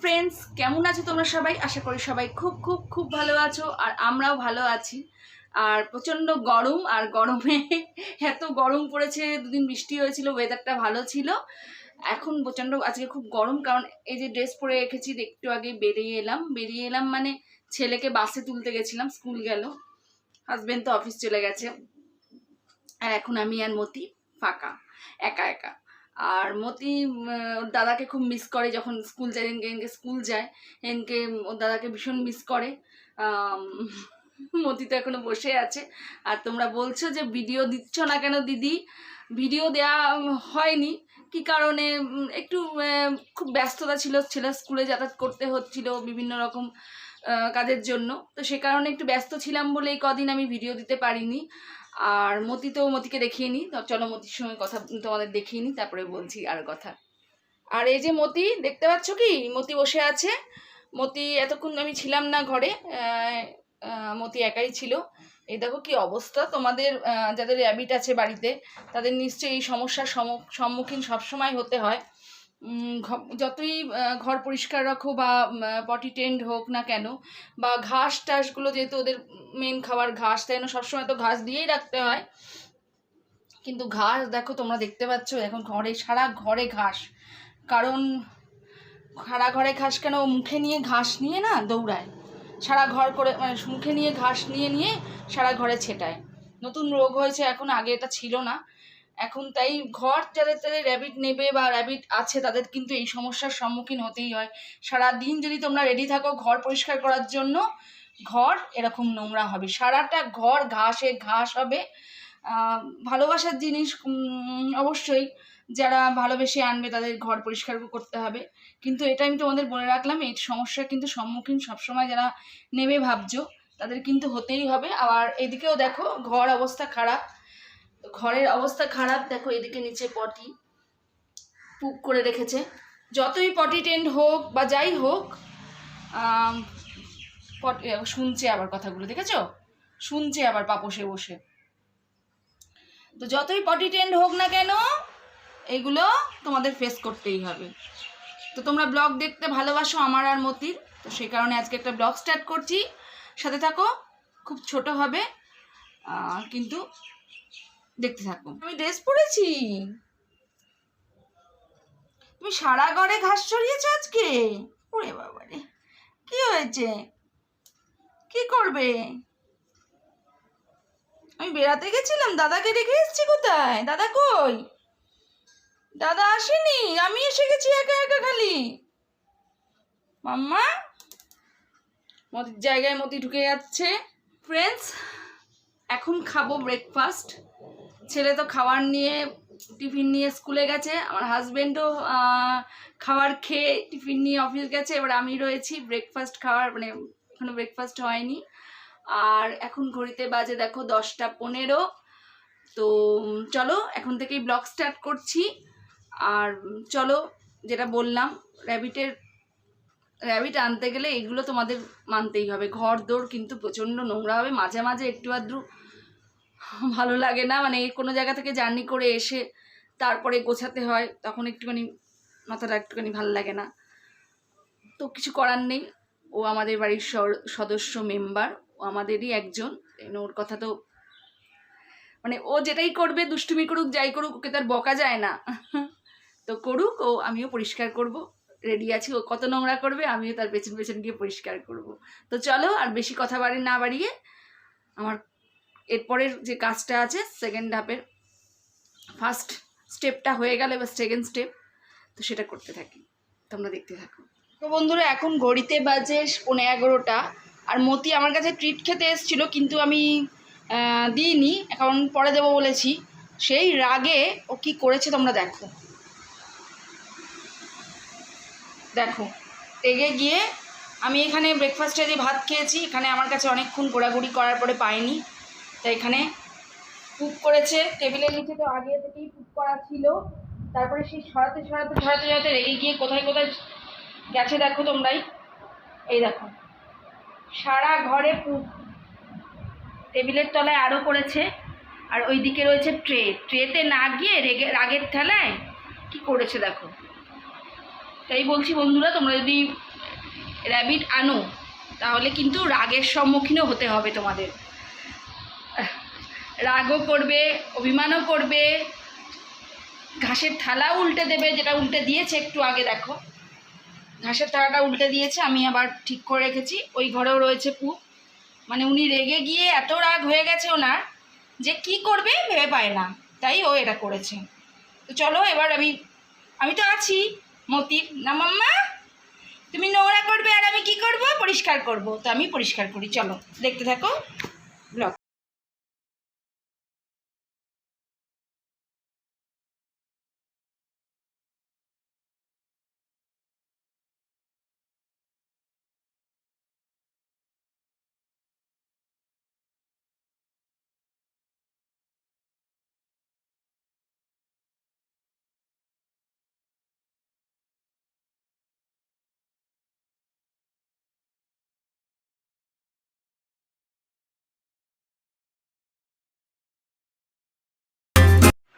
Friends, কেমন আছো তোমরা সবাই? আশা করি সবাই খুব খুব খুব ভালো আছো, আর আমরাও ভালো আছি। আর প্রচণ্ড গরম, আর গরমে এত গরম পড়েছে। দুদিন বৃষ্টি হয়েছিল, ওয়েদারটা ভালো ছিল। এখন প্রচণ্ড আজকে খুব গরম, কারণ এই যে ড্রেস পরে রেখেছি, একটু আগে বেরিয়ে এলাম মানে ছেলেকে বাসে তুলতে গেছিলাম, স্কুল গেল। হাজবেন্ড তো অফিস চলে গেছে, আর এখন আমি আর মতি ফাঁকা, একা একা। আর মতি ওর দাদাকে খুব মিস করে, যখন স্কুল যায়, এনকে স্কুল যায়, এনকে ওর দাদাকে ভীষণ মিস করে। মতি তো এখনো বসে আছে। আর তোমরা বলছো যে ভিডিও দিচ্ছ না কেন দিদি? ভিডিও দেয়া হয়নি কি কারণে, একটু খুব ব্যস্ততা ছিল, ছেলে স্কুলে যাতায়াত করতে হচ্ছিল বিভিন্ন রকম কাজের জন্য, তো সে কারণে একটু ব্যস্ত ছিলাম বলে এই কদিন আমি ভিডিও দিতে পারিনি। আর মতিকে দেখিয়ে নিই, চলো মতির সঙ্গে কথা তোমাদের দেখিয়ে নিই, তারপরে বলছি আর কথা। আর এই যে মতি, দেখতে পাচ্ছ কি? মতি বসে আছে। মতি এতক্ষণ আমি ছিলাম না ঘরে, মতি একাই ছিল। এই দেখো কি অবস্থা। তোমাদের যাদের র্যাবিট আছে বাড়িতে, তাদের নিশ্চয়ই এই সমস্যার সম্মুখীন সবসময় হতে হয়। যতই ঘর পরিষ্কার রাখো বা পটি টেন্ড হোক না কেন, বা ঘাস টাসগুলো, যেহেতু ওদের মেন খাবার ঘাস, তাই না, সবসময় তো ঘাস দিয়েই রাখতে হয়। কিন্তু ঘাস দেখো, তোমরা দেখতে পাচ্ছ এখন সারা ঘরে ঘাস। কারণ সারা ঘরে ঘাস কেন, মুখে নিয়ে ঘাস নিয়ে না দৌড়ায়, সারা ঘর করে, মানে মুখে নিয়ে ঘাস নিয়ে সারা ঘরে ছেটায়। নতুন রোগ হয়েছে এখন, আগে এটা ছিল না এখন। তাই ঘর যাদের র্যাবিট নেবে বা র্যাবিট আছে, তাদের কিন্তু এই সমস্যার সম্মুখীন হতেই হয়। সারাদিন যদি তোমরা রেডি থাকো ঘর পরিষ্কার করার জন্য, ঘর এরকম নোংরা হবে, সারাটা ঘর ঘাস হবে। ভালোবাসার জিনিস অবশ্যই, যারা ভালোবেসে আনবে তাদের ঘর পরিষ্কার করতে হবে। কিন্তু এটা আমি তোমাদের বলে রাখলাম, এই সমস্যার কিন্তু সম্মুখীন সবসময় যারা নেবে ভাবছো, তাদের কিন্তু হতেই হবে। আবার এদিকেও দেখো ঘর অবস্থা খারাপ, ঘরের অবস্থা খারাপ। দেখো এদিকে নিচে পটি পুক করে রেখেছে। যতই পটি টেন্ড হোক বা যাই হোক, শুনছে আবার কথাগুলো, দেখেছো? শুনছে আবার পাপোশে বসে। তো যতই পটি টেন্ড হোক না কেন, এগুলো তোমাদের ফেস করতেই হবে। তো তোমরা ব্লগ দেখতে ভালোবাসো আমার আর মতির, তো সেই কারণে আজকে একটা ব্লগ স্টার্ট করছি। সাথে থাকো, খুব ছোট হবে কিন্তু দেখতে থাকো। আমি ড্রেস পরেছি, তুমি সারা ঘরে ঘাস ছড়িয়েছো আজকে? ওরে বাবারে, কি হয়েছে? কি করবে? আমি বেড়াতে গেছিলাম, দাদাকে রেখে এসেছি। কোথায় দাদা? কই দাদা? আসেনি, আমি এসে গেছি একা একা খালি। মাম্মা, মতির জায়গায় মতি ঢুকে যাচ্ছে। ফ্রেন্ডস, এখন খাবো ব্রেকফাস্ট। ছেলে তো খাবার নিয়ে, টিফিন নিয়ে স্কুলে গেছে, আমার হাজব্যান্ডও খাবার খেয়ে টিফিন নিয়ে অফিস গেছে। এবার আমি রয়েছি ব্রেকফাস্ট খাওয়ার, মানে এখনো ব্রেকফাস্ট হয়নি। আর এখন ঘড়িতে বাজে দেখো 10:15। তো চলো এখন থেকেই ব্লগ স্টার্ট করছি। আর চলো, যেটা বললাম, র্যাবিট আনতে গেলে এগুলো তোমাদের মানতেই হবে। ঘর দৌড় কিন্তু প্রচণ্ড নোংরা হবে, মাঝে মাঝে একটু আধটু ভালো লাগে না, মানে কোনো জায়গা থেকে জার্নি করে এসে তারপরে গোছাতে হয়, তখন একটুখানি মাথাটা একটুখানি ভালো লাগে না। তো কিছু করার নেই, ও আমাদের বাড়ির সদস্য মেম্বার, ও আমাদেরই একজন। ওর কথা তো, মানে ও যেটাই করবে, দুষ্টুমি করুক যাই করুক, ওকে তার বকা যায় না। তো করুক, ও আমিও পরিষ্কার করব, রেডি আছি। ও কত নোংরা করবে, আমিও তার পেছন পেছন গিয়ে পরিষ্কার করব। তো চলো, আর বেশি কথা না বাড়িয়ে আমার এরপরের যে কাজটা আছে, সেকেন্ড ধাপের ফার্স্ট স্টেপটা হয়ে গেলে, এবার সেকেন্ড স্টেপ, তো সেটা করতে থাকি, তোমরা দেখতে থাকো। তো বন্ধুরা, এখন ঘড়িতে বাজে 11:15, আর মতি আমার কাছে ট্রিট খেতে এসেছিলো, কিন্তু আমি দিইনি, এখন পরে দেবো বলেছি। সেই রাগে ও কি করেছে তোমরা দেখো। দেখো, রেগে গিয়ে, আমি এখানে ব্রেকফাস্টে যে ভাত খেয়েছি, এখানে আমার কাছে অনেকক্ষণ ঘোরাঘুরি করার পরে পাইনি, তাই এখানে পুক করেছে। টেবিলের নিচে তো আগে থেকেই পুক করা ছিল, তারপরে সেই সরাতে রেগে গিয়ে কোথায় কোথায় গেছে দেখো তোমরাই। এই দেখো, সারা ঘরে পুক, টেবিলের তলায় আরও করেছে। আর ওই দিকে রয়েছে ট্রেতে না গিয়ে রাগের ঠেলায় কি করেছে দেখো। তাই বলছি বন্ধুরা, তোমরা যদি র্যাবিট আনো, তাহলে কিন্তু রাগের সম্মুখীনও হতে হবে তোমাদের। রাগও করবে, অভিমানও করবে, ঘাসের থালাও উল্টে দেবে, যেটা উল্টে দিয়েছে একটু আগে দেখো, ঘাসের থালাটা উল্টে দিয়েছে, আমি আবার ঠিক করে রেখেছি। ওই ঘরেও রয়েছে পুপ, মানে উনি রেগে গিয়ে এত রাগ হয়ে গেছে ওনার যে কি করবে ভেবে পায় না, তাই ও এটা করেছে। তো চলো এবার আমি তো আছি মতির, না মাম্মা তুমি নোংরা করবে আর আমি কি করব, পরিষ্কার করব। তো আমি পরিষ্কার করি, চলো দেখতে থাকো ব্লগ।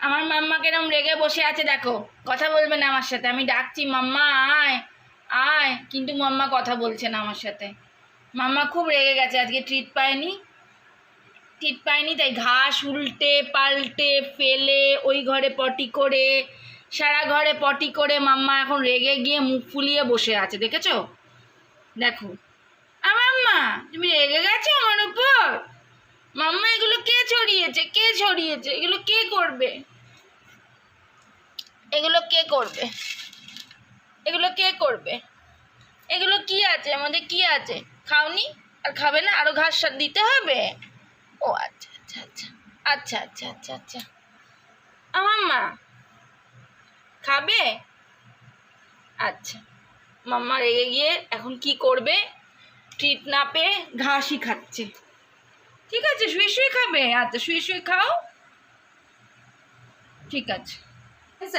আমার মাম্মা কেরম রেগে বসে আছে দেখো, কথা বলবে না আমার সাথে। আমি ডাকছি মাম্মা আয় আয়, কিন্তু মাম্মা কথা বলছে না আমার সাথে। মাম্মা খুব রেগে গেছে, আজকে ট্রিট পায়নি, তাই ঘাস উল্টে পাল্টে ফেলে ওই ঘরে পটি করে, সারা ঘরে পটি করে মাম্মা এখন রেগে গিয়ে মুখ ফুলিয়ে বসে আছে, দেখেছো? দেখো মাম্মা তুমি রেগে গেছো আমার উপর। মাম্মা এগুলো কে ছড়িয়েছে, এগুলো কে করবে, এগুলো কে করবে, এগুলো কি আছে, আমাদের কি আছে? খাওনি আর খাবে না, আরো ঘাস দিতে হবে? ও আচ্ছা আচ্ছা আচ্ছা আচ্ছা আচ্ছা আচ্ছা আচ্ছা, মাম্মা খাবে? আচ্ছা, মাম্মা রেগে গিয়ে এখন কি করবে, ট্রিট না পেয়ে ঘাসই খাচ্ছে। ঠিক আছে, শুয়ে শুয়ে খাবে? আচ্ছা শুয়ে শুয়ে খাও, ঠিক আছে।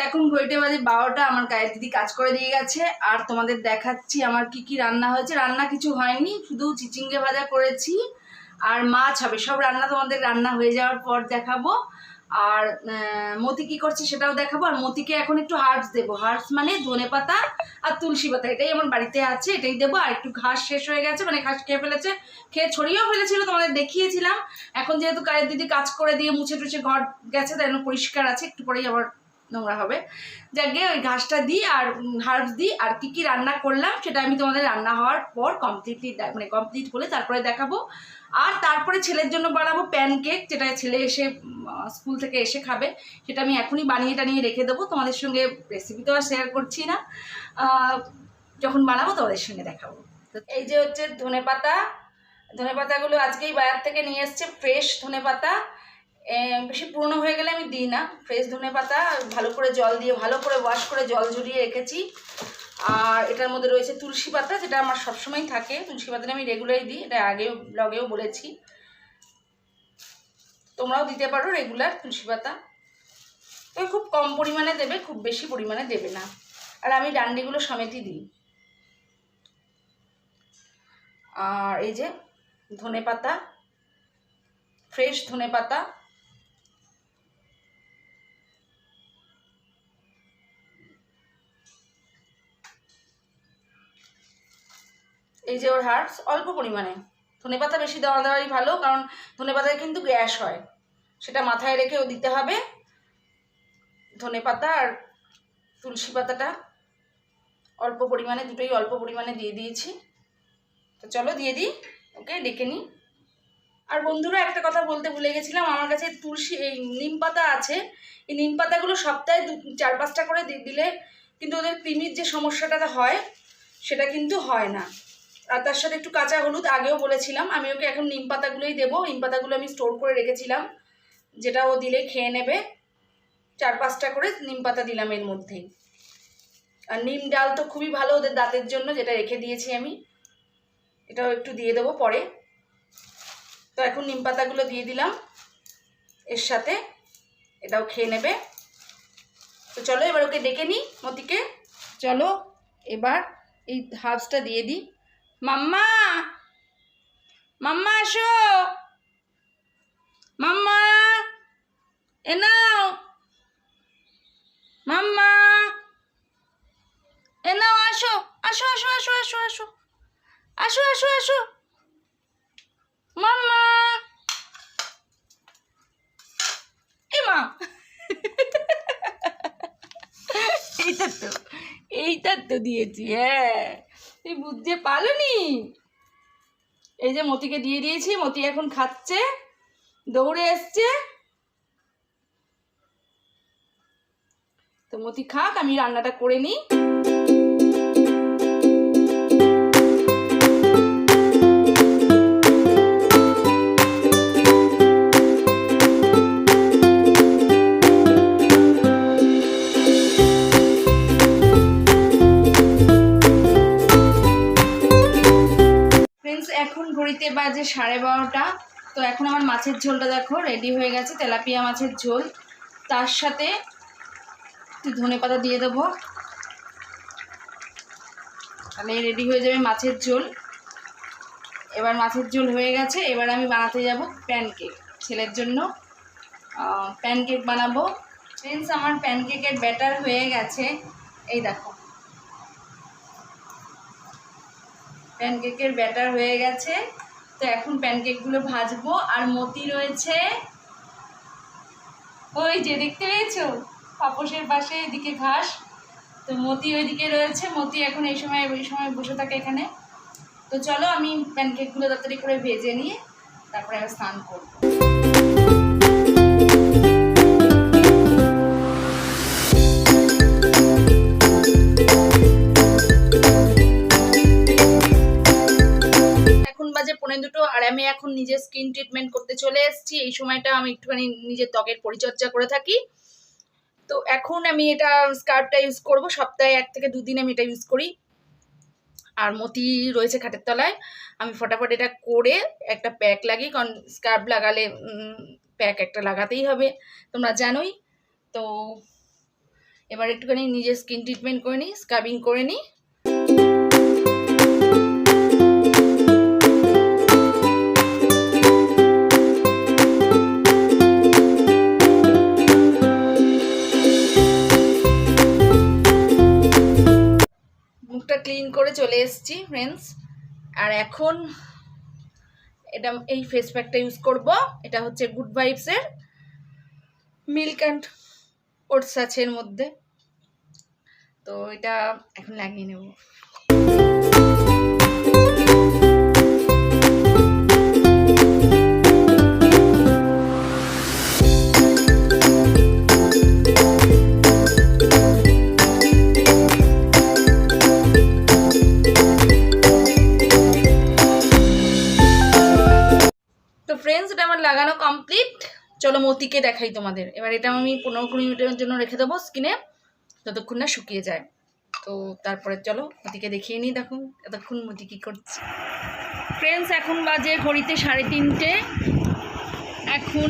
এখন ঘড়িতে বাজে 12টা, আমার গায়ের দিদি কাজ করে দিয়ে গেছে। আর তোমাদের দেখাচ্ছি আমার কি কি রান্না হয়েছে। রান্না কিছু হয়নি, শুধু চিচিঙ্গে ভাজা করেছি আর মাছ হবে। সব রান্না তোমাদের রান্না হয়ে যাওয়ার পর দেখাবো। আর মতি কি করছে সেটাও দেখাবো। আর মতিকে এখন একটু হার্বস দেবো। হার্বস মানে ধনেপাতা আর তুলসী পাতা, এটাই আমার বাড়িতে আছে, এটাই দেবো। আর একটু ঘাস শেষ হয়ে গেছে, মানে ঘাস খেয়ে ফেলেছে, খেয়ে ছড়িয়েও ফেলেছিল, তোমাদের দেখিয়েছিলাম। এখন যেহেতু গায়ের দিদি কাজ করে দিয়ে মুছে টুছে ঘর গেছে, তাই জন্য পরিষ্কার আছে, একটু পরেই আবার নোংরা হবে। যাকে ওই ঘাসটা দিই আর হার্বস দিই। আর কি কি রান্না করলাম সেটা আমি তোমাদের রান্না হওয়ার পর কমপ্লিট হলে তারপরে দেখাবো। আর তারপরে ছেলের জন্য বানাবো প্যানকেক, যেটা ছেলে এসে স্কুল থেকে এসে খাবে। সেটা আমি এখনই বানিয়ে টানিয়ে রেখে দেবো, তোমাদের সঙ্গে রেসিপি তো আর শেয়ার করছি না, যখন বানাবো তোমাদের সঙ্গে দেখাবো। তো এই যে হচ্ছে ধনেপাতাগুলো আজকেই বাজার থেকে নিয়ে এসছে, ফ্রেশ ধনেপাতা। বেশি পুরনো হয়ে গেলে আমি দিই না, ফ্রেশ ধনেপাতা ভালো করে জল দিয়ে ভালো করে ওয়াশ করে জল ঝরিয়ে রেখেছি। আর এটার মধ্যে রয়েছে তুলসী পাতা, যেটা আমার সবসময় থাকে। তুলসী পাতাটা আমি রেগুলারই দিই, এটা আগেও ব্লগেও বলেছি, তোমরাও দিতে পারো রেগুলার তুলসী পাতা। তবে খুব কম পরিমাণে দেবে, খুব বেশি পরিমাণে দেবে না। আর আমি ডান্ডিগুলো সমেতই দিই। আর এই যে ধনেপাতা, ফ্রেশ ধনেপাতা, এই যে ওর হার্বস অল্প পরিমাণে। ধনেপাতা বেশি দেওয়াই ভালো, কারণ ধনেপাতায় কিন্তু গ্যাস হয়, সেটা মাথায় রেখেও দিতে হবে। ধনেপাতা আর তুলসী পাতাটা অল্প পরিমাণে, দুটোই অল্প পরিমাণে দিয়ে দিয়েছি। তো চলো দিয়ে দিই, ওকে ডেকে নিই। আর বন্ধুরা একটা কথা বলতে ভুলে গেছিলাম, আমার কাছে এই নিম পাতা আছে। এই নিম পাতাগুলো সপ্তাহে 4-5টা করে দিলে কিন্তু ওদের কৃমির যে সমস্যাটা হয় সেটা কিন্তু হয় না। আর তার সাথে একটু কাঁচা হলুদ, আগেও বলেছিলাম। আমি ওকে এখন নিম পাতাগুলোই দেবো। নিম পাতাগুলো আমি স্টোর করে রেখেছিলাম, যেটা ও দিলে খেয়ে নেবে। 4-5টা করে নিম পাতা দিলাম এর মধ্যেই। আর নিম ডাল তো খুবই ভালো ওদের দাঁতের জন্য, যেটা রেখে দিয়েছি আমি, এটাও একটু দিয়ে দেবো পরে। তো এখন নিম পাতাগুলো দিয়ে দিলাম এর সাথে, এটাও খেয়ে নেবে। তো চলো এবার ওকে ডেকে নিই মতিকে। চলো এবার এই হার্বসটা দিয়ে দিই। মাম্মা মাম্মা আসো, মাম্মা এ নাও, মাম্মা এ নাও, আসো আসো আসো আসো আসো আসো, আসো আসো মাম্মা, এই মা এইটা তো দিয়েছি। হ্যাঁ, তুই বুঝতে পারোনি। এই যে মতিকে দিয়ে দিয়েছি, মতি এখন খাচ্ছে, দৌড়ে এসছে। তো মতি খাক, আমি রান্নাটা করে নিই। এখন ঘড়িতে বাজে 12:30। তো এখন আমার মাছের ঝোলটা দেখো রেডি হয়ে গেছে, তেলাপিয়া মাছের ঝোল। তার সাথে একটু ধনেপাতা দিয়ে দেবো, তাহলে রেডি হয়ে যাবে মাছের ঝোল। এবার মাছের ঝোল হয়ে গেছে, এবার আমি বানাতে যাব প্যানকেক। ছেলের জন্য প্যানকেক বানাবো। ফ্রেন্ডস, আমার প্যানকেকের ব্যাটার হয়ে গেছে, এই দেখো প্যানকেকের ব্যাটার হয়ে গেছে। তো এখন প্যানকেকগুলো ভাজবো। আর মতি রয়েছে ওই যে, দেখতে পেয়েছো পাপোশের পাশে, এদিকে ঘাস। তো মতি ওইদিকে রয়েছে, মতি এখন এই সময় বসে থাকে এখানে। তো চলো আমি প্যানকেকগুলো তাড়াতাড়ি করে ভেজে নিয়ে তারপরে আমি স্নান করবো। বাজে 1:45 আর আমি এখন নিজের স্কিন ট্রিটমেন্ট করতে চলে এসেছি। এই সময়টা আমি একটুখানি নিজের ত্বকের পরিচর্যা করে থাকি। তো এখন আমি এটা স্কার্ফটা ইউজ করব, সপ্তাহে 1 থেকে 2 দিন আমি এটা ইউজ করি। আর মতি রয়েছে খাটের তলায়, আমি ফটাফট এটা করে একটা প্যাক লাগিয়ে, কারণ স্কার্ফ লাগালে প্যাক একটা লাগাতেই হবে, তোমরা জানোই। তো এবার একটুখানি নিজের স্কিন ট্রিটমেন্ট করে নিই, স্ক্রাবিং করে নিই। ক্লিন করে চলে এসেছি ফ্রেন্ডস। আর এখন এটা এই ফেস প্যাকটা ইউজ করব। এটা হচ্ছে গুড ভাইবসের, মিল্ক অ্যান্ড ওটস আছে এর মধ্যে। তো এটা এখন লাগিয়ে নেব। ফ্রেন্ডস, এটা আমার লাগানো কমপ্লিট। চলো মতিকে দেখাই তোমাদের। এবার এটা আমি 15-20 মিনিটের জন্য রেখে দেবো স্কিনে, যতক্ষণ না শুকিয়ে যায়। তো তারপরে চলো মতিকে দেখিয়ে নিই। দেখো এতক্ষণ মতি কী করছে। ফ্রেন্ডস, এখন বাজে ঘড়িতে 3:30। এখন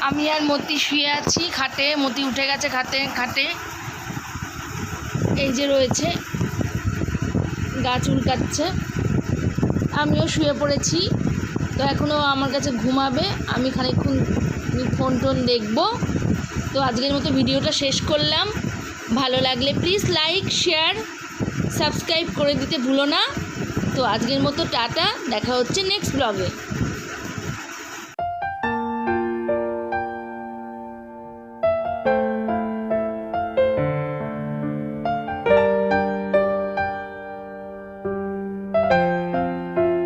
আমি আর মতি শুয়ে আছি খাটে। মতি উঠে গেছে খাটে এই যে রয়েছে, গা চুলকাচ্ছে। আমিও শুয়ে পড়েছি। তো এখনও আমার কাছে ঘুমাবে, আমি খানিকক্ষণ ফোন টোন দেখবো। তো আজকের মতো ভিডিওটা শেষ করলাম। ভালো লাগলে প্লিজ লাইক, শেয়ার, সাবস্ক্রাইব করে দিতে ভুলো না। তো আজকের মতো টাটা, দেখা হচ্ছে নেক্সট ব্লগে।